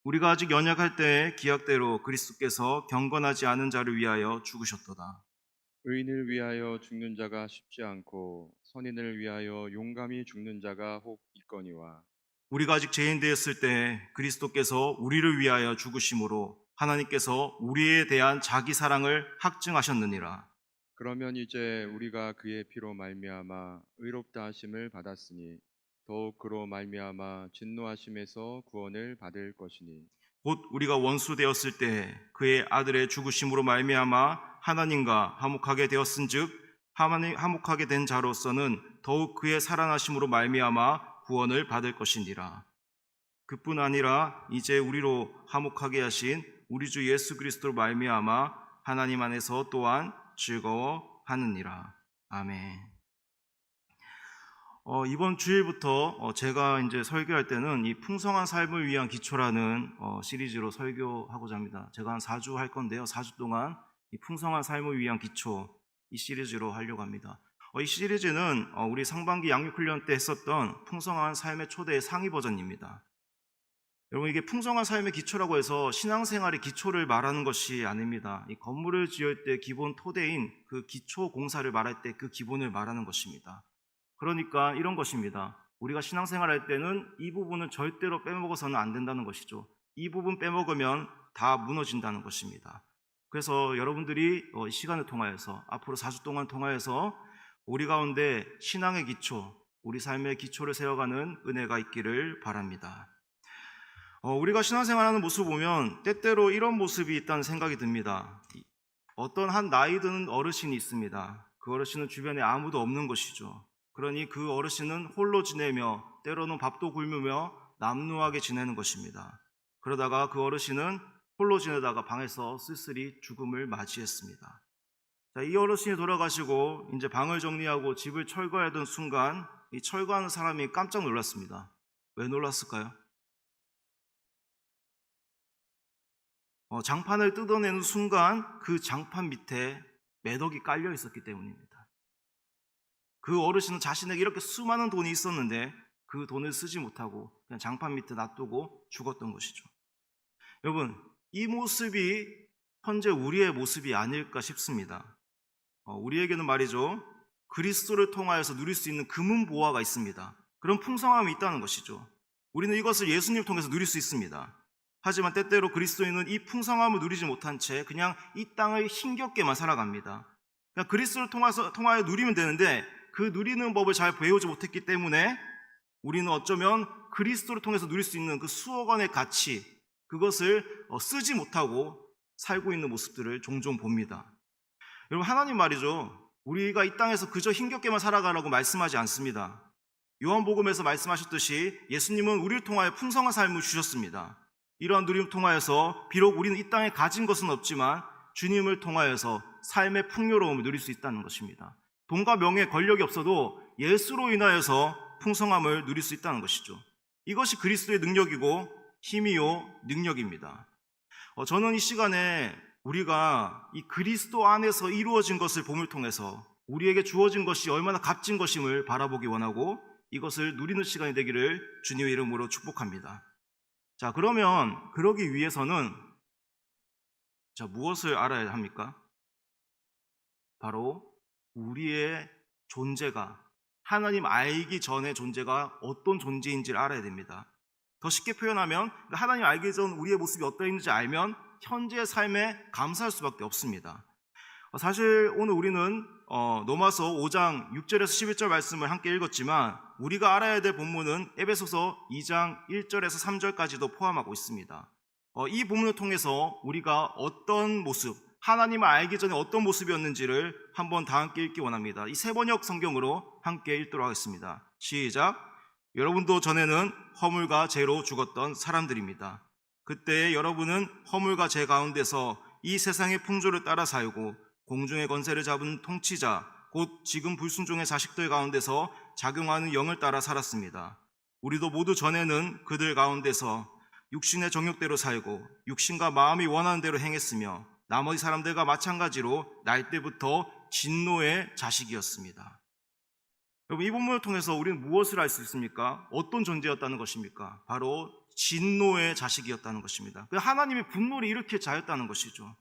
우리가 아직 연약할 때의 기약대로 그리스도께서 경건하지 않은 자를 위하여 죽으셨도다. 의인을 위하여 죽는 자가 쉽지 않고 선인을 위하여 용감히 죽는 자가 혹 있거니와. 우리가 아직 죄인 되었을 때 그리스도께서 우리를 위하여 죽으심으로 하나님께서 우리에 대한 자기 사랑을 확증하셨느니라. 그러면 이제 우리가 그의 피로 말미암아 의롭다 하심을 받았으니 더욱 그로 말미암아 진노하심에서 구원을 받을 것이니. 곧 우리가 원수 되었을 때 그의 아들의 죽으심으로 말미암아 하나님과 화목하게 되었은즉 하나님 화목하게 된 자로서는 더욱 그의 살아나심으로 말미암아 구원을 받을 것이니라. 그뿐 아니라 이제 우리로 화목하게 하신 우리 주 예수 그리스도로 말미암아 하나님 안에서 또한 즐거워하느니라. 아멘. 이번 주일부터 제가 이제 설교할 때는 이 풍성한 삶을 위한 기초라는 시리즈로 설교하고자 합니다. 제가 한 4주 할 건데요. 4주 동안 이 풍성한 삶을 위한 기초 이 시리즈로 하려고 합니다. 이 시리즈는 우리 상반기 양육훈련 때 했었던 풍성한 삶의 초대의 상위 버전입니다. 여러분, 이게 풍성한 삶의 기초라고 해서 신앙생활의 기초를 말하는 것이 아닙니다. 이 건물을 지을 때 기본 토대인 그 기초 공사를 말할 때 그 기본을 말하는 것입니다. 그러니까 이런 것입니다. 우리가 신앙생활 할 때는 이 부분은 절대로 빼먹어서는 안 된다는 것이죠. 이 부분 빼먹으면 다 무너진다는 것입니다. 그래서 여러분들이 이 시간을 통하여서 앞으로 4주 동안 통하여서 우리 가운데 신앙의 기초, 우리 삶의 기초를 세워가는 은혜가 있기를 바랍니다. 우리가 신앙생활하는 모습을 보면 때때로 이런 모습이 있다는 생각이 듭니다. 어떤 한 나이 드는 어르신이 있습니다. 그 어르신은 주변에 아무도 없는 것이죠. 그러니 그 어르신은 홀로 지내며 때로는 밥도 굶으며 남루하게 지내는 것입니다. 그러다가 그 어르신은 홀로 지내다가 방에서 쓸쓸히 죽음을 맞이했습니다. 자, 이 어르신이 돌아가시고 이제 방을 정리하고 집을 철거하던 순간 이 철거하는 사람이 깜짝 놀랐습니다. 왜 놀랐을까요? 장판을 뜯어내는 순간 그 장판 밑에 매덕이 깔려 있었기 때문입니다. 그 어르신은 자신에게 이렇게 수많은 돈이 있었는데 그 돈을 쓰지 못하고 그냥 장판 밑에 놔두고 죽었던 것이죠. 여러분, 이 모습이 현재 우리의 모습이 아닐까 싶습니다. 우리에게는 말이죠, 그리스도를 통하여서 누릴 수 있는 금은보화가 있습니다. 그런 풍성함이 있다는 것이죠. 우리는 이것을 예수님을 통해서 누릴 수 있습니다. 하지만 때때로 그리스도인은 이 풍성함을 누리지 못한 채 그냥 이 땅을 힘겹게만 살아갑니다. 그냥 그리스도를 통하여 누리면 되는데 그 누리는 법을 잘 배우지 못했기 때문에 우리는 어쩌면 그리스도를 통해서 누릴 수 있는 그 수억 원의 가치, 그것을 쓰지 못하고 살고 있는 모습들을 종종 봅니다. 여러분, 하나님 말이죠, 우리가 이 땅에서 그저 힘겹게만 살아가라고 말씀하지 않습니다. 요한복음에서 말씀하셨듯이 예수님은 우리를 통하여 풍성한 삶을 주셨습니다. 이러한 누림을 통하여서 비록 우리는 이 땅에 가진 것은 없지만 주님을 통하여서 삶의 풍요로움을 누릴 수 있다는 것입니다. 돈과 명예, 권력이 없어도 예수로 인하여서 풍성함을 누릴 수 있다는 것이죠. 이것이 그리스도의 능력이고 힘이요 능력입니다. 저는 이 시간에 우리가 이 그리스도 안에서 이루어진 것을 봄을 통해서 우리에게 주어진 것이 얼마나 값진 것임을 바라보기 원하고 이것을 누리는 시간이 되기를 주님의 이름으로 축복합니다. 자, 그러면 그러기 위해서는 무엇을 알아야 합니까? 바로 우리의 존재가, 하나님 알기 전의 존재가 어떤 존재인지를 알아야 됩니다. 더 쉽게 표현하면 하나님 알기 전 우리의 모습이 어떠했는지 알면 현재의 삶에 감사할 수밖에 없습니다. 사실 오늘 우리는 로마서 5장 6절에서 11절 말씀을 함께 읽었지만 우리가 알아야 될 본문은 에베소서 2장 1절에서 3절까지도 포함하고 있습니다. 이 본문을 통해서 우리가 어떤 모습, 하나님을 알기 전에 어떤 모습이었는지를 한번 다 함께 읽기 원합니다. 이 세 번역 성경으로 함께 읽도록 하겠습니다. 시작. 여러분도 전에는 허물과 죄로 죽었던 사람들입니다. 그때 여러분은 허물과 죄 가운데서 이 세상의 풍조를 따라 살고 공중의 권세를 잡은 통치자, 곧 지금 불순종의 자식들 가운데서 작용하는 영을 따라 살았습니다. 우리도 모두 전에는 그들 가운데서 육신의 정욕대로 살고 육신과 마음이 원하는 대로 행했으며 나머지 사람들과 마찬가지로 날 때부터 진노의 자식이었습니다. 여러분, 이 본문을 통해서 우리는 무엇을 알 수 있습니까? 어떤 존재였다는 것입니까? 바로 진노의 자식이었다는 것입니다. 하나님의 분노를 이렇게 자였다는 것이죠.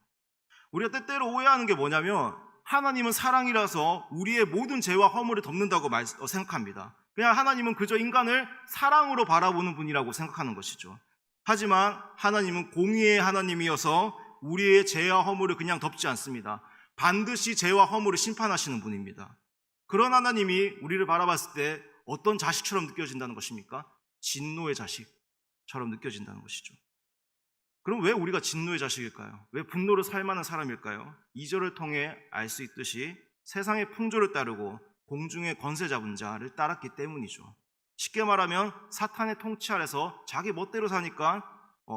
우리가 때때로 오해하는 게 뭐냐면 하나님은 사랑이라서 우리의 모든 죄와 허물을 덮는다고 생각합니다. 그냥 하나님은 그저 인간을 사랑으로 바라보는 분이라고 생각하는 것이죠. 하지만 하나님은 공의의 하나님이어서 우리의 죄와 허물을 그냥 덮지 않습니다. 반드시 죄와 허물을 심판하시는 분입니다. 그런 하나님이 우리를 바라봤을 때 어떤 자식처럼 느껴진다는 것입니까? 진노의 자식처럼 느껴진다는 것이죠. 그럼 왜 우리가 진노의 자식일까요? 왜 분노를 살만한 사람일까요? 2절을 통해 알 수 있듯이 세상의 풍조를 따르고 공중의 권세 잡은 자를 따랐기 때문이죠. 쉽게 말하면 사탄의 통치 아래서 자기 멋대로 사니까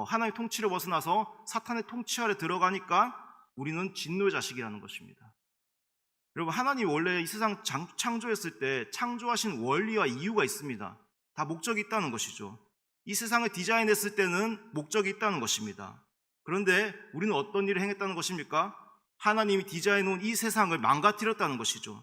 하나님의 통치를 벗어나서 사탄의 통치 아래 들어가니까 우리는 진노의 자식이라는 것입니다. 여러분, 하나님이 원래 이 세상 창조했을 때 창조하신 원리와 이유가 있습니다. 다 목적이 있다는 것이죠. 이 세상을 디자인했을 때는 목적이 있다는 것입니다. 그런데 우리는 어떤 일을 행했다는 것입니까? 하나님이 디자인해놓은 이 세상을 망가뜨렸다는 것이죠.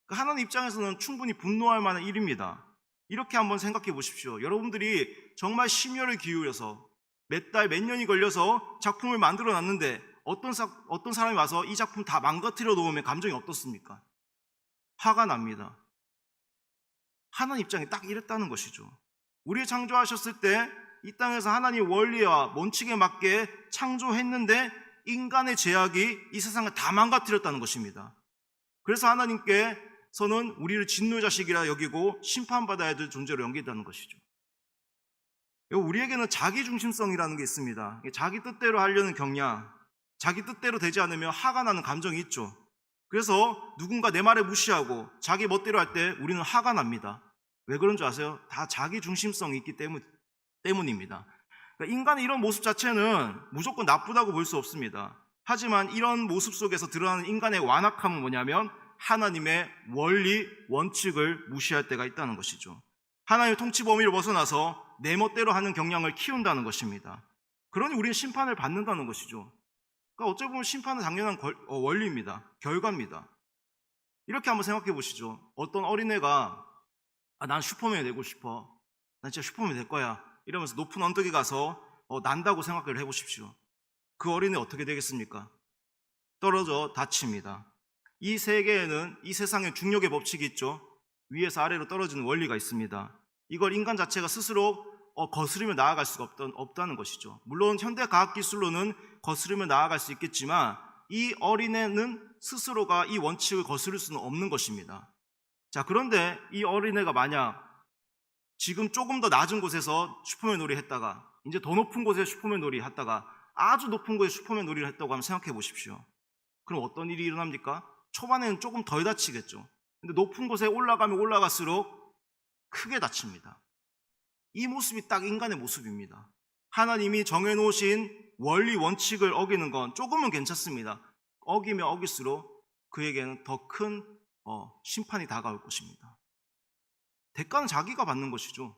하나님 입장에서는 충분히 분노할 만한 일입니다. 이렇게 한번 생각해 보십시오. 여러분들이 정말 심혈을 기울여서 몇 달, 몇 년이 걸려서 작품을 만들어 놨는데 어떤 사람이 와서 이 작품 다 망가뜨려 놓으면 감정이 어떻습니까? 화가 납니다. 하나님 입장이 딱 이랬다는 것이죠. 우리를 창조하셨을 때 이 땅에서 하나님의 원리와 원칙에 맞게 창조했는데 인간의 죄악이 이 세상을 다 망가뜨렸다는 것입니다. 그래서 하나님께서는 우리를 진노의 자식이라 여기고 심판받아야 될 존재로 여긴다는 것이죠. 우리에게는 자기중심성이라는 게 있습니다. 자기 뜻대로 하려는 경향, 자기 뜻대로 되지 않으면 화가 나는 감정이 있죠. 그래서 누군가 내 말을 무시하고 자기 멋대로 할 때 우리는 화가 납니다. 왜 그런 줄 아세요? 다 자기중심성이 있기 때문입니다. 그러니까 인간의 이런 모습 자체는 무조건 나쁘다고 볼 수 없습니다. 하지만 이런 모습 속에서 드러나는 인간의 완악함은 뭐냐면 하나님의 원리, 원칙을 무시할 때가 있다는 것이죠. 하나님의 통치 범위를 벗어나서 내 멋대로 하는 경향을 키운다는 것입니다. 그러니 우리는 심판을 받는다는 것이죠. 그러니까 어찌 보면 심판은 당연한 원리입니다. 결과입니다. 이렇게 한번 생각해 보시죠. 어떤 어린애가 난 슈퍼맨이 되고 싶어. 난 진짜 슈퍼맨이 될 거야. 이러면서 높은 언덕에 가서 난다고 생각을 해보십시오. 그 어린애 어떻게 되겠습니까? 떨어져 다칩니다. 이 세계에는 이 세상에 중력의 법칙이 있죠. 위에서 아래로 떨어지는 원리가 있습니다. 이걸 인간 자체가 스스로 거스르며 나아갈 수가 없다는 것이죠. 물론 현대 과학기술로는 거스르며 나아갈 수 있겠지만 이 어린애는 스스로가 이 원칙을 거스를 수는 없는 것입니다. 자, 그런데 이 어린애가 만약 지금 조금 더 낮은 곳에서 슈퍼맨 놀이 했다가 이제 더 높은 곳에 슈퍼맨 놀이 했다가 아주 높은 곳에 슈퍼맨 놀이를 했다고 한번 생각해 보십시오. 그럼 어떤 일이 일어납니까? 초반에는 조금 덜 다치겠죠. 근데 높은 곳에 올라가면 올라갈수록 크게 다칩니다. 이 모습이 딱 인간의 모습입니다. 하나님이 정해놓으신 원리 원칙을 어기는 건 조금은 괜찮습니다. 어기면 어길수록 그에게는 더 큰 심판이 다가올 것입니다. 대가는 자기가 받는 것이죠.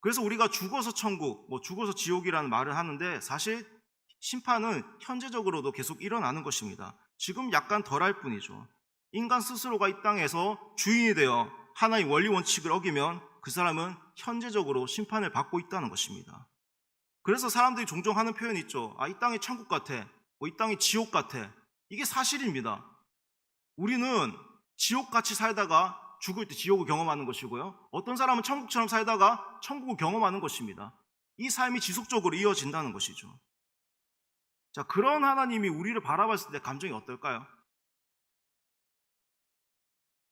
그래서 우리가 죽어서 천국, 죽어서 지옥이라는 말을 하는데 사실 심판은 현재적으로도 계속 일어나는 것입니다. 지금 약간 덜할 뿐이죠. 인간 스스로가 이 땅에서 주인이 되어 하나의 원리 원칙을 어기면 그 사람은 현재적으로 심판을 받고 있다는 것입니다. 그래서 사람들이 종종 하는 표현이 있죠. 이 땅이 천국 같아. 이 땅이 지옥 같아. 이게 사실입니다. 우리는 지옥같이 살다가 죽을 때 지옥을 경험하는 것이고요. 어떤 사람은 천국처럼 살다가 천국을 경험하는 것입니다. 이 삶이 지속적으로 이어진다는 것이죠. 자, 그런 하나님이 우리를 바라봤을 때 감정이 어떨까요?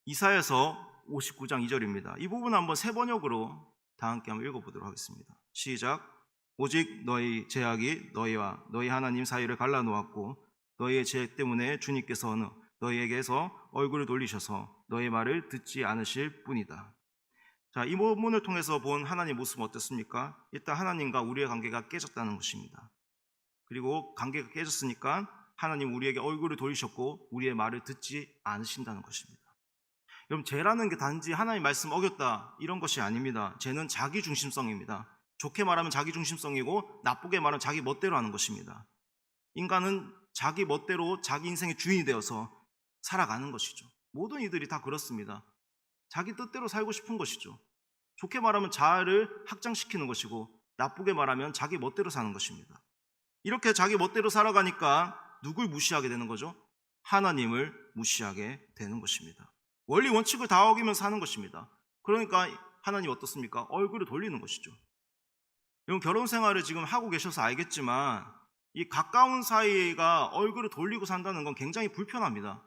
이사야서 59장 2절입니다. 이 부분 한번 세 번역으로 다 함께 한번 읽어보도록 하겠습니다. 시작. 오직 너희 죄악이 너희와 너희 하나님 사이를 갈라놓았고 너희의 죄 때문에 주님께서는 너희에게서 얼굴을 돌리셔서 너희 말을 듣지 않으실 뿐이다. 자, 이 본문을 통해서 본 하나님의 모습은 어떻습니까? 일단 하나님과 우리의 관계가 깨졌다는 것입니다. 그리고 관계가 깨졌으니까 하나님 우리에게 얼굴을 돌리셨고 우리의 말을 듣지 않으신다는 것입니다. 여러분, 죄라는 게 단지 하나님의 말씀 어겼다 이런 것이 아닙니다. 죄는 자기중심성입니다. 좋게 말하면 자기중심성이고 나쁘게 말하면 자기 멋대로 하는 것입니다. 인간은 자기 멋대로 자기 인생의 주인이 되어서 살아가는 것이죠. 모든 이들이 다 그렇습니다. 자기 뜻대로 살고 싶은 것이죠. 좋게 말하면 자아를 확장시키는 것이고 나쁘게 말하면 자기 멋대로 사는 것입니다. 이렇게 자기 멋대로 살아가니까 누굴 무시하게 되는 거죠? 하나님을 무시하게 되는 것입니다. 원리 원칙을 다 어기면 사는 것입니다. 그러니까 하나님 어떻습니까? 얼굴을 돌리는 것이죠. 여러분 결혼 생활을 지금 하고 계셔서 알겠지만 이 가까운 사이가 얼굴을 돌리고 산다는 건 굉장히 불편합니다.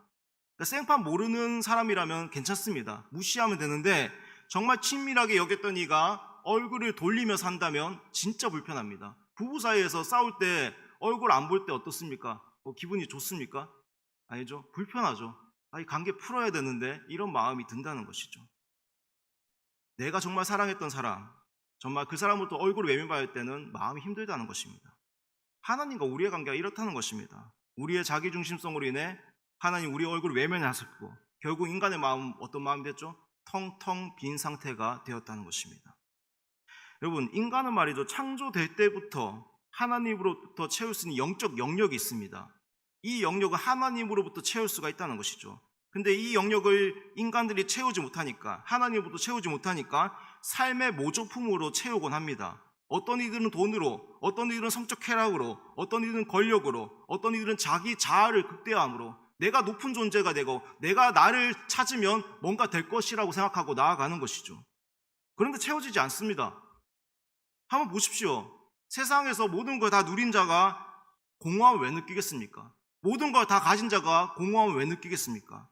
그러니까 생판 모르는 사람이라면 괜찮습니다. 무시하면 되는데 정말 친밀하게 여겼던 이가 얼굴을 돌리며 산다면 진짜 불편합니다. 부부 사이에서 싸울 때 얼굴 안 볼 때 어떻습니까? 기분이 좋습니까? 아니죠. 불편하죠. 이 관계 풀어야 되는데 이런 마음이 든다는 것이죠. 내가 정말 사랑했던 사람, 정말 그 사람으로부터 얼굴을 외면받을 때는 마음이 힘들다는 것입니다. 하나님과 우리의 관계가 이렇다는 것입니다. 우리의 자기중심성으로 인해 하나님 우리의 얼굴을 외면하셨고 결국 인간의 마음은 어떤 마음이 됐죠? 텅텅 빈 상태가 되었다는 것입니다. 여러분 인간은 말이죠, 창조될 때부터 하나님으로부터 채울 수 있는 영적 영역이 있습니다. 이 영역을 하나님으로부터 채울 수가 있다는 것이죠. 근데 이 영역을 인간들이 채우지 못하니까, 하나님으로부터 채우지 못하니까 삶의 모조품으로 채우곤 합니다. 어떤 이들은 돈으로, 어떤 이들은 성적 쾌락으로, 어떤 이들은 권력으로, 어떤 이들은 자기 자아를 극대화함으로 내가 높은 존재가 되고 내가 나를 찾으면 뭔가 될 것이라고 생각하고 나아가는 것이죠. 그런데 채워지지 않습니다. 한번 보십시오. 세상에서 모든 걸 다 누린 자가 공허함을 왜 느끼겠습니까? 모든 걸 다 가진 자가 공허함을 왜 느끼겠습니까?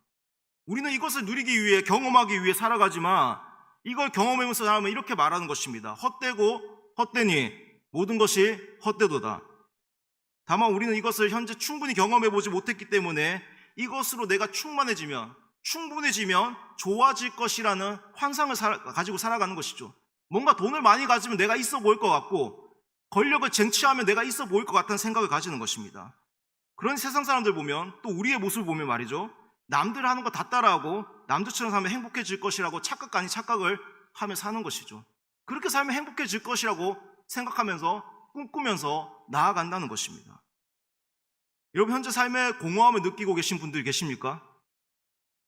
우리는 이것을 누리기 위해, 경험하기 위해 살아가지만 이걸 경험하면서 살아가면 이렇게 말하는 것입니다. 헛되고 헛되니 모든 것이 헛되도다. 다만 우리는 이것을 현재 충분히 경험해보지 못했기 때문에 이것으로 내가 충분해지면 좋아질 것이라는 환상을 가지고 살아가는 것이죠. 뭔가 돈을 많이 가지면 내가 있어 보일 것 같고 권력을 쟁취하면 내가 있어 보일 것 같다는 생각을 가지는 것입니다. 그런 세상 사람들 보면, 또 우리의 모습을 보면 말이죠, 남들 하는 거 다 따라하고 남들처럼 살면 행복해질 것이라고 착각 아닌 착각을 하며 사는 것이죠. 그렇게 살면 행복해질 것이라고 생각하면서 꿈꾸면서 나아간다는 것입니다. 여러분 현재 삶의 공허함을 느끼고 계신 분들 계십니까?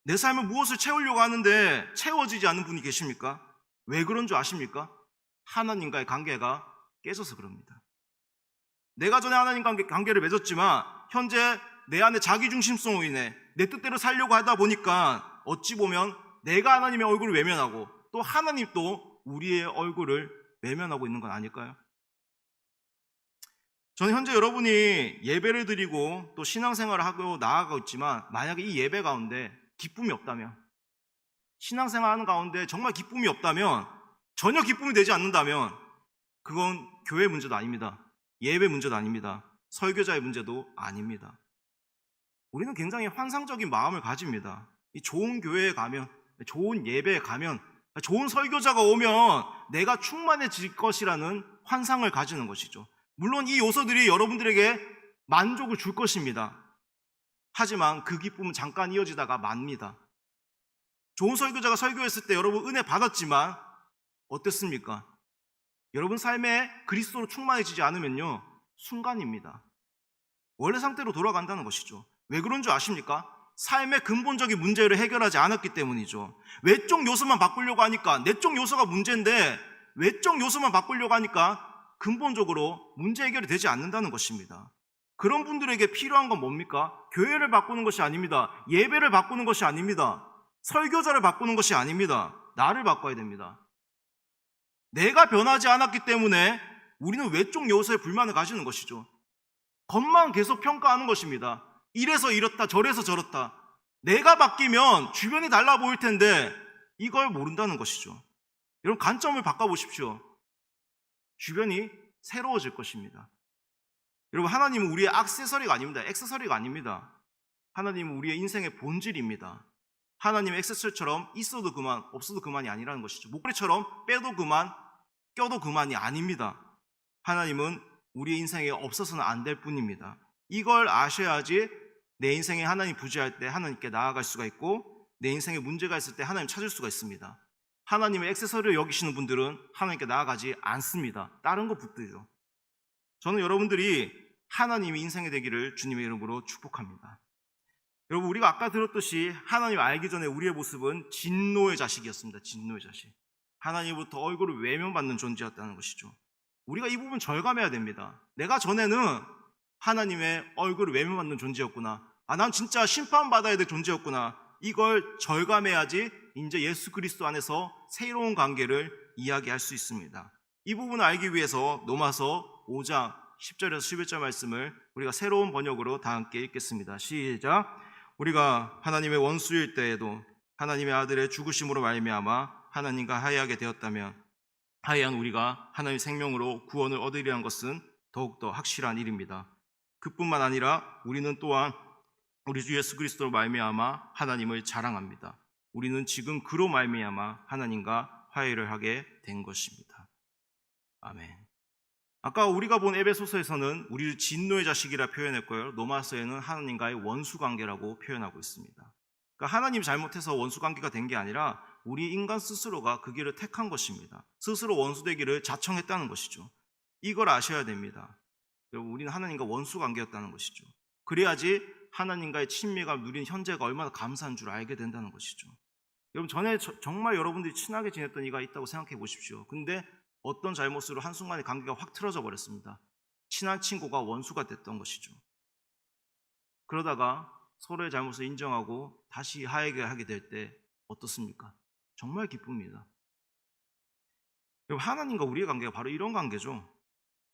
내 삶을 무엇을 채우려고 하는데 채워지지 않는 분이 계십니까? 왜 그런 줄 아십니까? 하나님과의 관계가 깨져서 그럽니다. 내가 전에 하나님 관계를 맺었지만 현재 내 안에 자기중심성으로 인해 내 뜻대로 살려고 하다 보니까 어찌 보면 내가 하나님의 얼굴을 외면하고 또 하나님도 우리의 얼굴을 외면하고 있는 건 아닐까요? 저는 현재 여러분이 예배를 드리고 또 신앙생활을 하고 나아가고 있지만 만약에 이 예배 가운데 기쁨이 없다면, 신앙생활하는 가운데 정말 기쁨이 없다면, 전혀 기쁨이 되지 않는다면 그건 교회 문제도 아닙니다. 예배 문제도 아닙니다. 설교자의 문제도 아닙니다. 우리는 굉장히 환상적인 마음을 가집니다. 이 좋은 교회에 가면, 좋은 예배에 가면, 좋은 설교자가 오면 내가 충만해질 것이라는 환상을 가지는 것이죠. 물론 이 요소들이 여러분들에게 만족을 줄 것입니다. 하지만 그 기쁨은 잠깐 이어지다가 맙니다. 좋은 설교자가 설교했을 때 여러분 은혜 받았지만 어땠습니까? 여러분 삶에 그리스도로 충만해지지 않으면요, 순간입니다. 원래 상태로 돌아간다는 것이죠. 왜 그런 줄 아십니까? 삶의 근본적인 문제를 해결하지 않았기 때문이죠. 외적 요소만 바꾸려고 하니까, 내적 요소가 문제인데 외적 요소만 바꾸려고 하니까 근본적으로 문제 해결이 되지 않는다는 것입니다. 그런 분들에게 필요한 건 뭡니까? 교회를 바꾸는 것이 아닙니다. 예배를 바꾸는 것이 아닙니다. 설교자를 바꾸는 것이 아닙니다. 나를 바꿔야 됩니다. 내가 변하지 않았기 때문에 우리는 외적 요소에 불만을 가지는 것이죠. 겉만 계속 평가하는 것입니다. 이래서 이렇다, 저래서 저렇다. 내가 바뀌면 주변이 달라 보일 텐데 이걸 모른다는 것이죠. 여러분 관점을 바꿔보십시오. 주변이 새로워질 것입니다. 여러분 하나님은 우리의 액세서리가 아닙니다. 액세서리가 아닙니다. 하나님은 우리의 인생의 본질입니다. 하나님의 액세서리처럼 있어도 그만, 없어도 그만이 아니라는 것이죠. 목걸이처럼 빼도 그만, 껴도 그만이 아닙니다. 하나님은 우리의 인생에 없어서는 안 될 뿐입니다. 이걸 아셔야지 내 인생에 하나님 부재할 때 하나님께 나아갈 수가 있고 내 인생에 문제가 있을 때 하나님 찾을 수가 있습니다. 하나님의 액세서리를 여기시는 분들은 하나님께 나아가지 않습니다. 다른 거 붙들죠. 저는 여러분들이 하나님이 인생이 되기를 주님의 이름으로 축복합니다. 여러분 우리가 아까 들었듯이 하나님 알기 전에 우리의 모습은 진노의 자식이었습니다. 진노의 자식. 하나님으로부터 얼굴을 외면받는 존재였다는 것이죠. 우리가 이 부분 절감해야 됩니다. 내가 전에는 하나님의 얼굴을 외면받는 존재였구나. 난 진짜 심판받아야 될 존재였구나. 이걸 절감해야지 이제 예수 그리스도 안에서 새로운 관계를 이야기할 수 있습니다. 이 부분을 알기 위해서 로마서 5장 10절에서 11절 말씀을 우리가 새로운 번역으로 다 함께 읽겠습니다. 시작. 우리가 하나님의 원수일 때에도 하나님의 아들의 죽으심으로 말미암아 하나님과 화해하게 되었다면 화해한 우리가 하나님의 생명으로 구원을 얻으리란 것은 더욱더 확실한 일입니다. 그뿐만 아니라 우리는 또한 우리 주 예수 그리스도로 말미암아 하나님을 자랑합니다. 우리는 지금 그로 말미암아 하나님과 화해를 하게 된 것입니다. 아멘. 아까 우리가 본 에베소서에서는 우리를 진노의 자식이라 표현했고요. 로마서에는 하나님과의 원수 관계라고 표현하고 있습니다. 그러니까 하나님 잘못해서 원수 관계가 된 게 아니라 우리 인간 스스로가 그 길을 택한 것입니다. 스스로 원수 되기를 자청했다는 것이죠. 이걸 아셔야 됩니다. 여러분, 우리는 하나님과 원수 관계였다는 것이죠. 그래야지 하나님과의 친밀감을 누린 현재가 얼마나 감사한 줄 알게 된다는 것이죠. 여러분, 전에 정말 여러분들이 친하게 지냈던 이가 있다고 생각해 보십시오. 근데 어떤 잘못으로 한순간에 관계가 확 틀어져 버렸습니다. 친한 친구가 원수가 됐던 것이죠. 그러다가 서로의 잘못을 인정하고 다시 화해를 하게 될 때 어떻습니까? 정말 기쁩니다. 여러분, 하나님과 우리의 관계가 바로 이런 관계죠.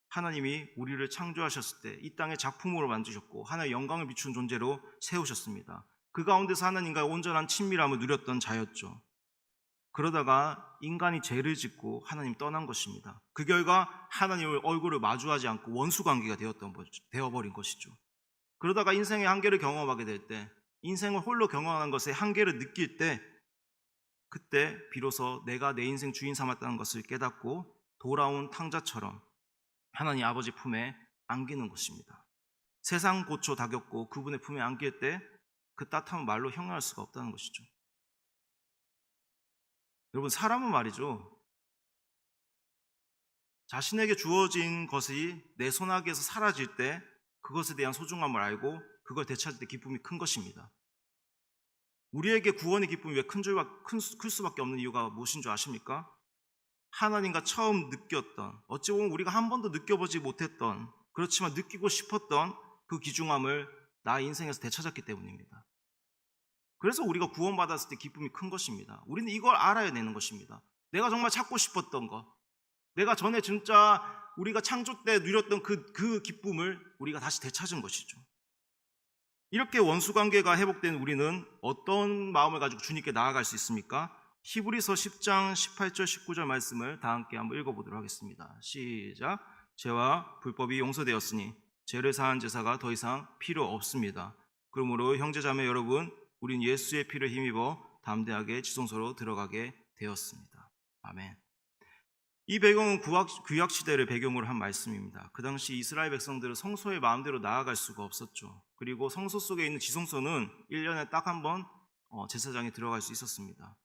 하나님이 우리를 창조하셨을 때 이 땅의 작품으로 만드셨고 하나님의 영광을 비춘 존재로 세우셨습니다. 그 가운데서 하나님과 온전한 친밀함을 누렸던 자였죠. 그러다가 인간이 죄를 짓고 하나님 떠난 것입니다. 그 결과 하나님의 얼굴을 마주하지 않고 원수 관계가 되어버린 것이죠. 그러다가 인생의 한계를 경험하게 될 때, 인생을 홀로 경험하는 것의 한계를 느낄 때, 그때 비로소 내가 내 인생 주인 삼았다는 것을 깨닫고 돌아온 탕자처럼 하나님 아버지 품에 안기는 것입니다. 세상 고초 다 겪고 그분의 품에 안길 때 그 따뜻함은 말로 형용할 수가 없다는 것이죠. 여러분, 사람은 말이죠, 자신에게 주어진 것이 내 손아귀에서 사라질 때 그것에 대한 소중함을 알고 그걸 되찾을 때 기쁨이 큰 것입니다. 우리에게 구원의 기쁨이 왜 클 수밖에 없는 이유가 무엇인 줄 아십니까? 하나님과 처음 느꼈던, 어찌 보면 우리가 한 번도 느껴보지 못했던, 그렇지만 느끼고 싶었던 그 귀중함을 나의 인생에서 되찾았기 때문입니다. 그래서 우리가 구원받았을 때 기쁨이 큰 것입니다. 우리는 이걸 알아야 되는 것입니다. 내가 정말 찾고 싶었던 것, 내가 전에 진짜 우리가 창조 때 누렸던 그 기쁨을 우리가 다시 되찾은 것이죠. 이렇게 원수관계가 회복된 우리는 어떤 마음을 가지고 주님께 나아갈 수 있습니까? 히브리서 10장 18절 19절 말씀을 다 함께 한번 읽어보도록 하겠습니다. 시작. 죄와 불법이 용서되었으니 죄를 사한 제사가 더 이상 필요 없습니다. 그러므로 형제자매 여러분, 우린 예수의 피를 힘입어 담대하게 지성소로 들어가게 되었습니다. 아멘. 이 배경은 구약 시대를 배경으로 한 말씀입니다. 그 당시 이스라엘 백성들은 성소에 마음대로 나아갈 수가 없었죠. 그리고 성소 속에 있는 지성소는 1년에 딱 한 번 제사장이 들어갈 수 있었습니다.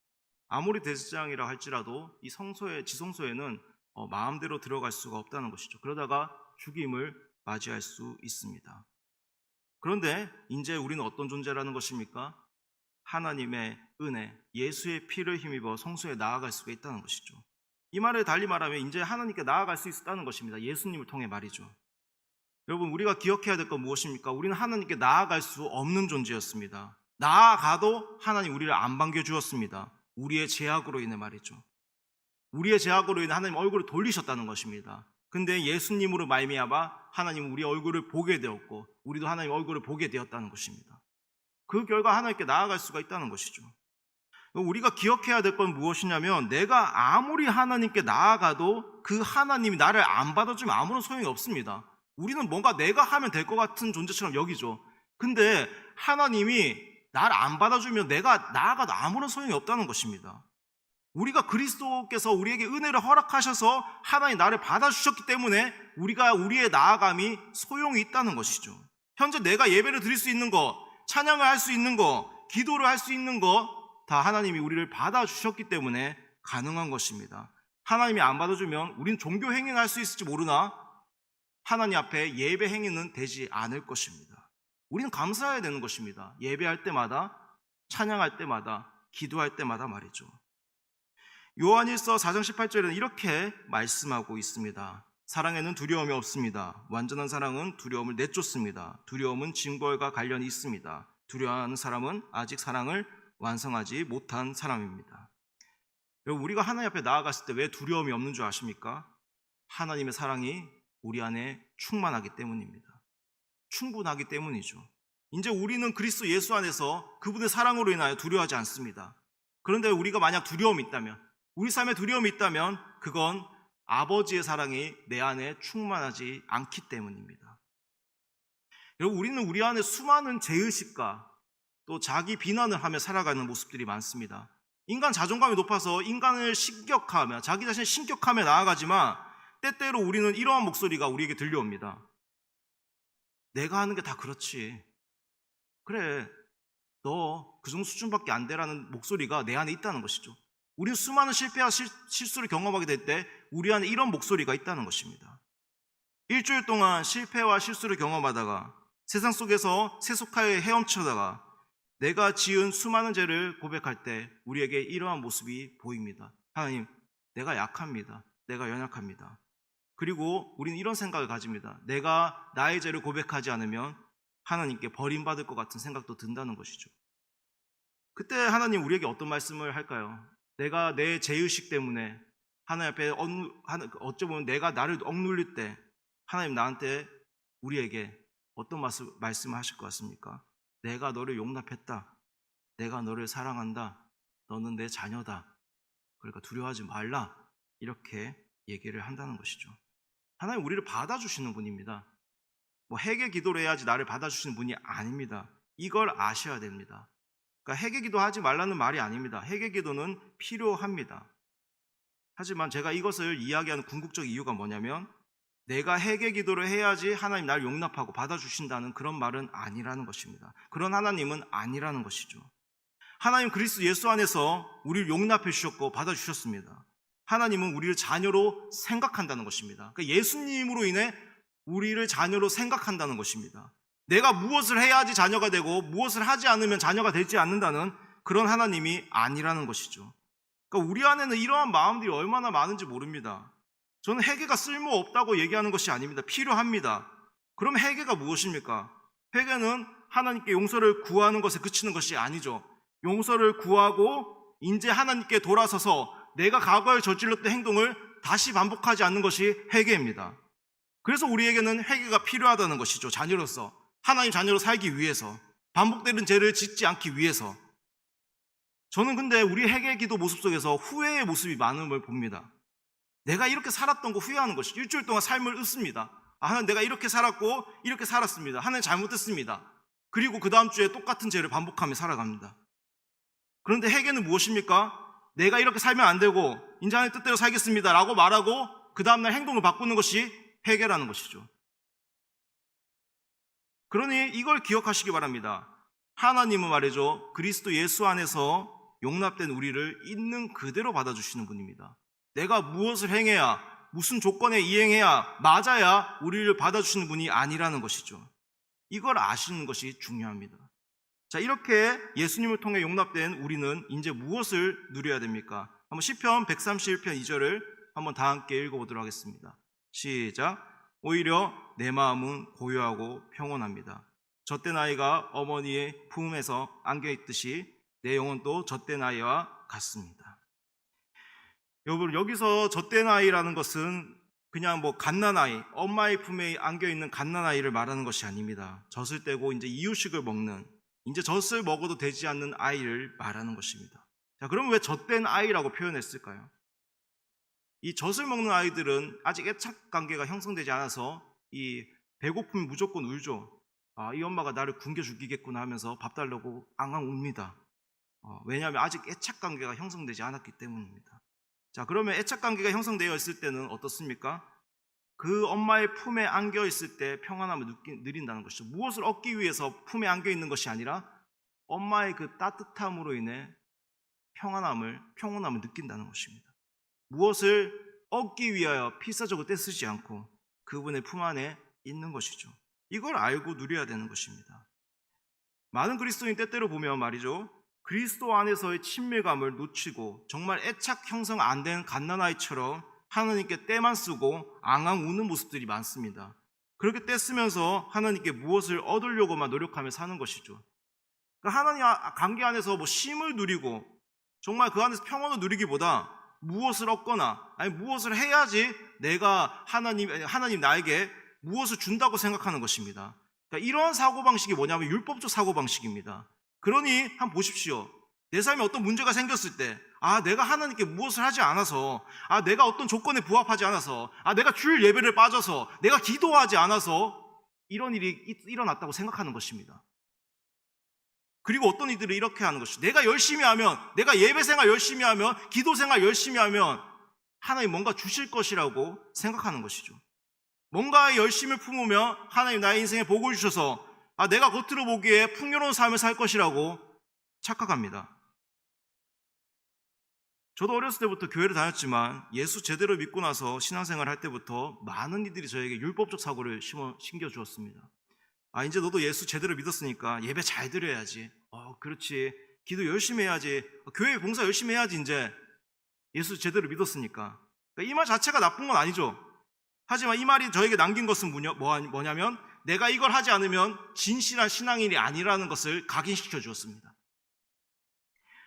아무리 대제사장이라 할지라도 이 지성소에는 마음대로 들어갈 수가 없다는 것이죠. 그러다가 죽임을 맞이할 수 있습니다. 그런데 이제 우리는 어떤 존재라는 것입니까? 하나님의 은혜, 예수의 피를 힘입어 성소에 나아갈 수가 있다는 것이죠. 이 말을 달리 말하면 이제 하나님께 나아갈 수 있다는 것입니다. 예수님을 통해 말이죠. 여러분, 우리가 기억해야 될 건 무엇입니까? 우리는 하나님께 나아갈 수 없는 존재였습니다. 나아가도 하나님 우리를 안 반겨주었습니다. 우리의 죄악으로 인해 말이죠. 우리의 죄악으로 인해 하나님 얼굴을 돌리셨다는 것입니다. 근데 예수님으로 말미암아 하나님 우리의 얼굴을 보게 되었고 우리도 하나님 얼굴을 보게 되었다는 것입니다. 그 결과 하나님께 나아갈 수가 있다는 것이죠. 우리가 기억해야 될 건 무엇이냐면, 내가 아무리 하나님께 나아가도 그 하나님이 나를 안 받아주면 아무런 소용이 없습니다. 우리는 뭔가 내가 하면 될 것 같은 존재처럼 여기죠. 근데 하나님이 나를 안 받아주면 내가 나아가도 아무런 소용이 없다는 것입니다. 우리가 그리스도께서 우리에게 은혜를 허락하셔서 하나님 나를 받아주셨기 때문에 우리의 나아감이 소용이 있다는 것이죠. 현재 내가 예배를 드릴 수 있는 것, 찬양을 할 수 있는 것, 기도를 할 수 있는 것, 다 하나님이 우리를 받아주셨기 때문에 가능한 것입니다. 하나님이 안 받아주면 우린 종교 행위는 할 수 있을지 모르나 하나님 앞에 예배 행위는 되지 않을 것입니다. 우리는 감사해야 되는 것입니다. 예배할 때마다, 찬양할 때마다, 기도할 때마다 말이죠. 요한일서 4장 18절에는 이렇게 말씀하고 있습니다. 사랑에는 두려움이 없습니다. 완전한 사랑은 두려움을 내쫓습니다. 두려움은 징벌과 관련이 있습니다. 두려워하는 사람은 아직 사랑을 완성하지 못한 사람입니다. 여러분, 우리가 하나님 앞에 나아갔을 때 왜 두려움이 없는 줄 아십니까? 하나님의 사랑이 우리 안에 충만하기 때문입니다. 충분하기 때문이죠. 이제 우리는 그리스도 예수 안에서 그분의 사랑으로 인하여 두려워하지 않습니다. 그런데 우리가 만약 두려움이 있다면, 우리 삶에 두려움이 있다면 그건 아버지의 사랑이 내 안에 충만하지 않기 때문입니다. 여러분, 우리는 우리 안에 수많은 죄의식과 또 자기 비난을 하며 살아가는 모습들이 많습니다. 인간 자존감이 높아서 인간을 신격하며 자기 자신을 신격하며 나아가지만 때때로 우리는 이러한 목소리가 우리에게 들려옵니다. 내가 하는 게 다 그렇지. 그래, 너 그 정도 수준밖에 안 되라는 목소리가 내 안에 있다는 것이죠. 우리는 수많은 실패와 실수를 경험하게 될 때 우리 안에 이런 목소리가 있다는 것입니다. 일주일 동안 실패와 실수를 경험하다가 세상 속에서 세속하에 헤엄쳐다가 내가 지은 수많은 죄를 고백할 때 우리에게 이러한 모습이 보입니다. 하나님, 내가 약합니다. 내가 연약합니다. 그리고 우리는 이런 생각을 가집니다. 내가 나의 죄를 고백하지 않으면 하나님께 버림받을 것 같은 생각도 든다는 것이죠. 그때 하나님 우리에게 어떤 말씀을 할까요? 내가 내 죄의식 때문에 하나님 앞에 어쩌면 내가 나를 억눌릴 때 하나님 나한테 우리에게 어떤 말씀을 하실 것 같습니까? 내가 너를 용납했다. 내가 너를 사랑한다. 너는 내 자녀다. 그러니까 두려워하지 말라. 이렇게 얘기를 한다는 것이죠. 하나님 우리를 받아주시는 분입니다. 회개 기도를 해야지 나를 받아주시는 분이 아닙니다. 이걸 아셔야 됩니다. 그러니까 회개 기도하지 말라는 말이 아닙니다. 회개 기도는 필요합니다. 하지만 제가 이것을 이야기하는 궁극적 이유가 뭐냐면 내가 회개 기도를 해야지 하나님 나를 용납하고 받아주신다는 그런 말은 아니라는 것입니다. 그런 하나님은 아니라는 것이죠. 하나님 그리스도 예수 안에서 우리를 용납해 주셨고 받아주셨습니다. 하나님은 우리를 자녀로 생각한다는 것입니다. 그러니까 예수님으로 인해 우리를 자녀로 생각한다는 것입니다. 내가 무엇을 해야지 자녀가 되고 무엇을 하지 않으면 자녀가 되지 않는다는 그런 하나님이 아니라는 것이죠. 그러니까 우리 안에는 이러한 마음들이 얼마나 많은지 모릅니다. 저는 회개가 쓸모없다고 얘기하는 것이 아닙니다. 필요합니다. 그럼 회개가 무엇입니까? 회개는 하나님께 용서를 구하는 것에 그치는 것이 아니죠. 용서를 구하고 이제 하나님께 돌아서서 내가 과거에 저질렀던 행동을 다시 반복하지 않는 것이 회개입니다. 그래서 우리에게는 회개가 필요하다는 것이죠. 자녀로서 하나님 자녀로 살기 위해서 반복되는 죄를 짓지 않기 위해서. 저는 근데 우리 회개 기도 모습 속에서 후회의 모습이 많음을 봅니다. 내가 이렇게 살았던 거 후회하는 것이 일주일 동안 삶을 읊습니다. 하나님 내가 이렇게 살았고 이렇게 살았습니다. 하나님 잘못했습니다. 그리고 그 다음 주에 똑같은 죄를 반복하며 살아갑니다. 그런데 회개는 무엇입니까? 내가 이렇게 살면 안 되고 이제 하나님 뜻대로 살겠습니다 라고 말하고 그 다음날 행동을 바꾸는 것이 회개라는 것이죠. 그러니 이걸 기억하시기 바랍니다. 하나님은 말이죠, 그리스도 예수 안에서 용납된 우리를 있는 그대로 받아주시는 분입니다. 내가 무엇을 행해야, 무슨 조건에 이행해야 맞아야 우리를 받아주시는 분이 아니라는 것이죠. 이걸 아시는 것이 중요합니다. 자, 이렇게 예수님을 통해 용납된 우리는 이제 무엇을 누려야 됩니까? 한번 시편 131편 2절을 한번 다 함께 읽어보도록 하겠습니다. 시작. 오히려 내 마음은 고요하고 평온합니다. 젖된 아이가 어머니의 품에서 안겨있듯이 내 영혼도 젖된 아이와 같습니다. 여러분, 여기서 젖된 아이라는 것은 그냥 갓난아이, 엄마의 품에 안겨있는 갓난아이를 말하는 것이 아닙니다. 젖을 떼고 이제 이유식을 먹는, 이제 젖을 먹어도 되지 않는 아이를 말하는 것입니다. 자, 그러면 왜 젖된 아이라고 표현했을까요? 이 젖을 먹는 아이들은 아직 애착 관계가 형성되지 않아서 이 배고프면 무조건 울죠. 이 엄마가 나를 굶겨 죽이겠구나 하면서 밥 달라고 앙앙 웁니다. 왜냐하면 아직 애착 관계가 형성되지 않았기 때문입니다. 자, 그러면 애착 관계가 형성되어 있을 때는 어떻습니까? 그 엄마의 품에 안겨 있을 때 평안함을 누린다는 것이죠. 무엇을 얻기 위해서 품에 안겨 있는 것이 아니라 엄마의 그 따뜻함으로 인해 평안함을 느낀다는 것입니다. 무엇을 얻기 위하여 필사적으로 떼쓰지 않고 그분의 품 안에 있는 것이죠. 이걸 알고 누려야 되는 것입니다. 많은 그리스도인 때때로 보면 말이죠, 그리스도 안에서의 친밀감을 놓치고 정말 애착 형성 안 된 갓난아이처럼 하나님께 떼만 쓰고 앙앙 우는 모습들이 많습니다. 그렇게 떼 쓰면서 하나님께 무엇을 얻으려고만 노력하며 사는 것이죠. 그러니까 하나님 관계 안에서 뭐 쉼을 누리고 정말 그 안에서 평온을 누리기보다 무엇을 얻거나 아니 무엇을 해야지 내가 하나님 나에게 무엇을 준다고 생각하는 것입니다. 그러니까 이런 사고방식이 뭐냐면 율법적 사고방식입니다. 그러니 한번 보십시오. 내 삶에 어떤 문제가 생겼을 때 내가 하나님께 무엇을 하지 않아서 내가 어떤 조건에 부합하지 않아서 내가 주일 예배를 빠져서 내가 기도하지 않아서 이런 일이 일어났다고 생각하는 것입니다. 그리고 어떤 이들이 이렇게 하는 것이죠. 내가 열심히 하면 내가 예배생활 열심히 하면 기도생활 열심히 하면 하나님 뭔가 주실 것이라고 생각하는 것이죠. 뭔가의 열심을 품으며 하나님 나의 인생에 복을 주셔서 내가 겉으로 보기에 풍요로운 삶을 살 것이라고 착각합니다. 저도 어렸을 때부터 교회를 다녔지만 예수 제대로 믿고 나서 신앙생활 할 때부터 많은 이들이 저에게 율법적 사고를 심겨주었습니다. 이제 너도 예수 제대로 믿었으니까 예배 잘 드려야지. 그렇지. 기도 열심히 해야지. 교회 봉사 열심히 해야지. 이제 예수 제대로 믿었으니까. 그러니까 이 말 자체가 나쁜 건 아니죠. 하지만 이 말이 저에게 남긴 것은 뭐냐면 내가 이걸 하지 않으면 진실한 신앙인이 아니라는 것을 각인시켜 주었습니다.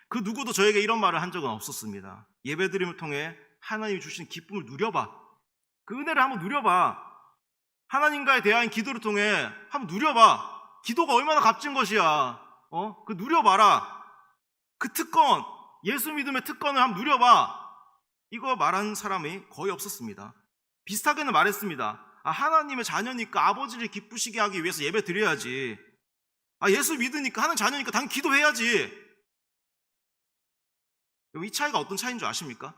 그 누구도 저에게 이런 말을 한 적은 없었습니다. 예배드림을 통해 하나님이 주신 기쁨을 누려봐. 그 은혜를 한번 누려봐. 하나님과의 대화인 기도를 통해 한번 누려봐. 기도가 얼마나 값진 것이야. 그 누려봐라. 그 특권, 예수 믿음의 특권을 한번 누려봐. 이거 말한 사람이 거의 없었습니다. 비슷하게는 말했습니다. 하나님의 자녀니까 아버지를 기쁘시게 하기 위해서 예배 드려야지. 예수 믿으니까 하나님 자녀니까 당연히 기도해야지. 이 차이가 어떤 차이인 줄 아십니까?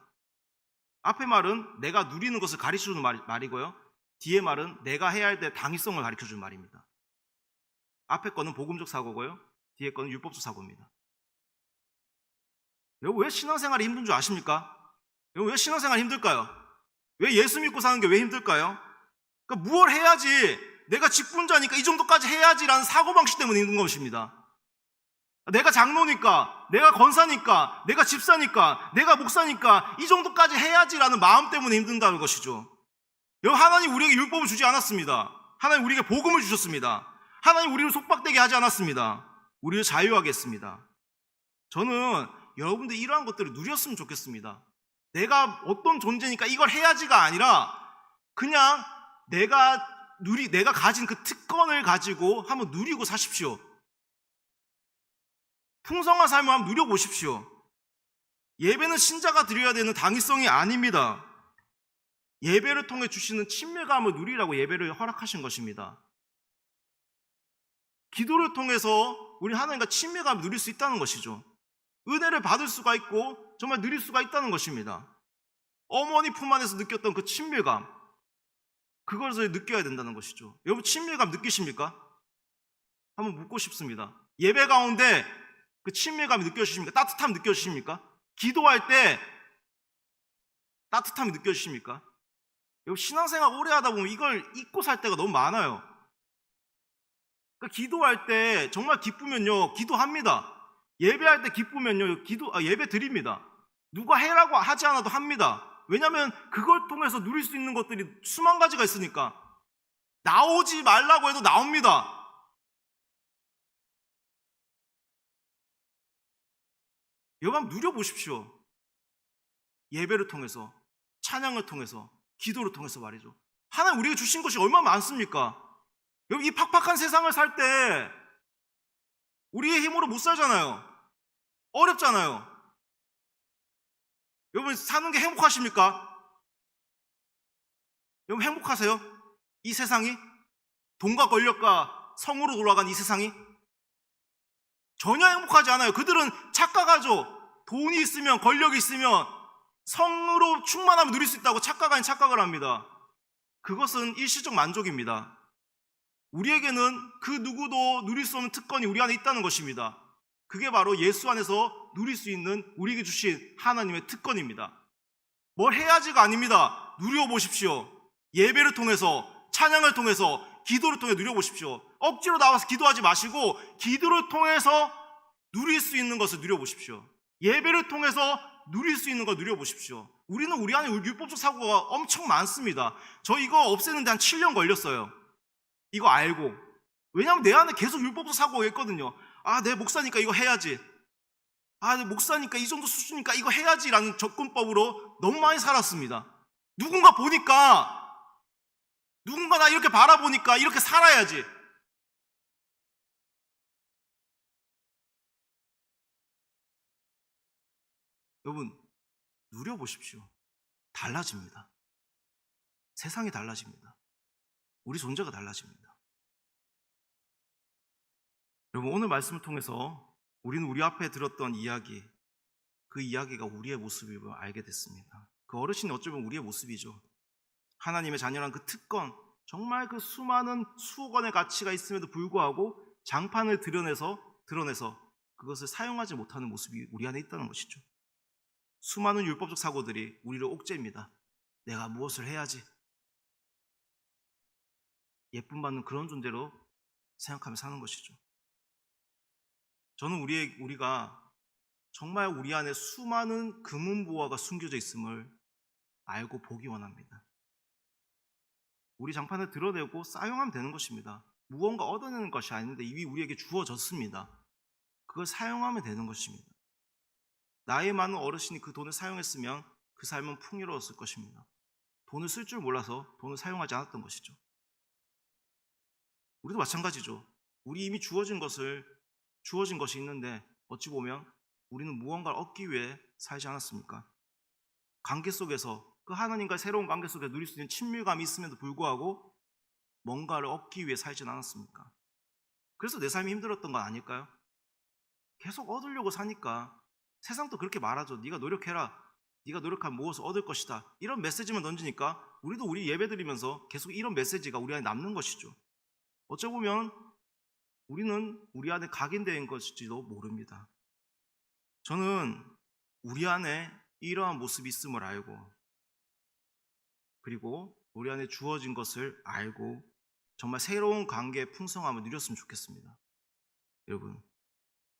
앞의 말은 내가 누리는 것을 가르쳐주는 말이고요. 뒤의 말은 내가 해야 할 때 당위성을 가르쳐주는 말입니다. 앞의 거는 복음적 사고고요. 뒤의 거는 율법적 사고입니다. 여러분 왜 신앙생활이 힘든 줄 아십니까? 여러분 왜 신앙생활이 힘들까요? 왜 예수 믿고 사는 게 왜 힘들까요? 그러니까 무엇을 해야지 내가 직분자니까 이 정도까지 해야지라는 사고방식 때문에 힘든 것입니다. 내가 장로니까, 내가 권사니까, 내가 집사니까, 내가 목사니까 이 정도까지 해야지라는 마음 때문에 힘든다는 것이죠. 여러분 하나님 우리에게 율법을 주지 않았습니다. 하나님 우리에게 복음을 주셨습니다. 하나님 우리를 속박되게 하지 않았습니다. 우리를 자유하게 했습니다. 저는 여러분들 이러한 것들을 누렸으면 좋겠습니다. 내가 어떤 존재니까 이걸 해야지가 아니라 그냥 내가 가진 그 특권을 가지고 한번 누리고 사십시오. 풍성한 삶을 한번 누려보십시오. 예배는 신자가 드려야 되는 당위성이 아닙니다. 예배를 통해 주시는 친밀감을 누리라고 예배를 허락하신 것입니다. 기도를 통해서 우리 하나님과 친밀감을 누릴 수 있다는 것이죠. 은혜를 받을 수가 있고 정말 누릴 수가 있다는 것입니다. 어머니 품 안에서 느꼈던 그 친밀감, 그것을 느껴야 된다는 것이죠. 여러분 친밀감 느끼십니까? 한번 묻고 싶습니다. 예배 가운데 그 친밀감이 느껴지십니까? 따뜻함 느껴지십니까? 기도할 때 따뜻함이 느껴지십니까? 여러분 신앙생활 오래 하다 보면 이걸 잊고 살 때가 너무 많아요. 그러니까 기도할 때 정말 기쁘면요 기도합니다. 예배할 때 기쁘면요 예배 드립니다. 누가 해라고 하지 않아도 합니다. 왜냐하면 그걸 통해서 누릴 수 있는 것들이 수만 가지가 있으니까. 나오지 말라고 해도 나옵니다. 여러분 한번 누려보십시오. 예배를 통해서, 찬양을 통해서, 기도를 통해서 말이죠. 하나님 우리에게 주신 것이 얼마나 많습니까? 여러분 이 팍팍한 세상을 살 때 우리의 힘으로 못 살잖아요. 어렵잖아요. 여러분 사는 게 행복하십니까? 여러분 행복하세요? 이 세상이? 돈과 권력과 성으로 돌아간 이 세상이? 전혀 행복하지 않아요. 그들은 착각하죠. 돈이 있으면 권력이 있으면 성으로 충만함을 누릴 수 있다고 착각 아닌 착각을 합니다. 그것은 일시적 만족입니다. 우리에게는 그 누구도 누릴 수 없는 특권이 우리 안에 있다는 것입니다. 그게 바로 예수 안에서 누릴 수 있는 우리에게 주신 하나님의 특권입니다. 뭘 해야지가 아닙니다. 누려보십시오. 예배를 통해서, 찬양을 통해서, 기도를 통해 누려보십시오. 억지로 나와서 기도하지 마시고 기도를 통해서 누릴 수 있는 것을 누려보십시오. 예배를 통해서 누릴 수 있는 걸 누려보십시오. 우리는 우리 안에 율법적 사고가 엄청 많습니다. 저 이거 없애는데 한 7년 걸렸어요. 이거 알고. 왜냐하면 내 안에 계속 율법적 사고가 있거든요. 아, 내 목사니까 이거 해야지. 아, 내 목사니까 이 정도 수준이니까 이거 해야지라는 접근법으로 너무 많이 살았습니다. 누군가 보니까, 누군가 나 이렇게 바라보니까 이렇게 살아야지. 여러분, 누려보십시오. 달라집니다. 세상이 달라집니다. 우리 존재가 달라집니다. 여러분, 오늘 말씀을 통해서 우리는 우리 앞에 들었던 이야기, 그 이야기가 우리의 모습임을 알게 됐습니다. 그 어르신이 어쩌면 우리의 모습이죠. 하나님의 자녀란 그 특권, 정말 그 수많은 수억 원의 가치가 있음에도 불구하고 장판을 드러내서 그것을 사용하지 못하는 모습이 우리 안에 있다는 것이죠. 수많은 율법적 사고들이 우리를 옥죄입니다. 내가 무엇을 해야지. 예쁨 받는 그런 존재로 생각하며 사는 것이죠. 저는 우리가 정말 우리 안에 수많은 금은보화가 숨겨져 있음을 알고 보기 원합니다. 우리 장판을 드러내고 사용하면 되는 것입니다. 무언가 얻어내는 것이 아닌데 이미 우리에게 주어졌습니다. 그걸 사용하면 되는 것입니다. 나이 많은 어르신이 그 돈을 사용했으면 그 삶은 풍요로웠을 것입니다. 돈을 쓸 줄 몰라서 돈을 사용하지 않았던 것이죠. 우리도 마찬가지죠. 우리 이미 주어진 것이 있는데 어찌 보면 우리는 무언가를 얻기 위해 살지 않았습니까? 관계 속에서 그 하나님과의 새로운 관계 속에 누릴 수 있는 친밀감이 있음에도 불구하고 뭔가를 얻기 위해 살진 않았습니까? 그래서 내 삶이 힘들었던 건 아닐까요? 계속 얻으려고 사니까 세상도 그렇게 말하죠. 네가 노력해라. 네가 노력하면 무엇을 얻을 것이다. 이런 메시지만 던지니까 우리도 우리 예배드리면서 계속 이런 메시지가 우리 안에 남는 것이죠. 어쩌보면 우리는 우리 안에 각인된 것일지도 모릅니다. 저는 우리 안에 이러한 모습이 있음을 알고 그리고 우리 안에 주어진 것을 알고 정말 새로운 관계의 풍성함을 누렸으면 좋겠습니다. 여러분,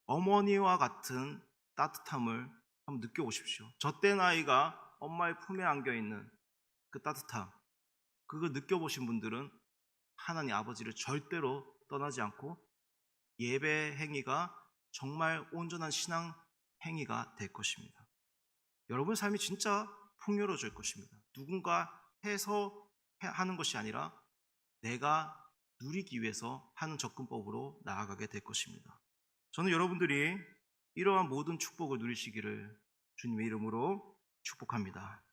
어머니와 같은 따뜻함을 한번 느껴보십시오. 젖된 아이가 엄마의 품에 안겨있는 그 따뜻함, 그걸 느껴보신 분들은 하나님 아버지를 절대로 떠나지 않고 예배 행위가 정말 온전한 신앙 행위가 될 것입니다. 여러분의 삶이 진짜 풍요로워질 것입니다. 누군가 해서 하는 것이 아니라 내가 누리기 위해서 하는 접근법으로 나아가게 될 것입니다. 저는 여러분들이 이러한 모든 축복을 누리시기를 주님의 이름으로 축복합니다.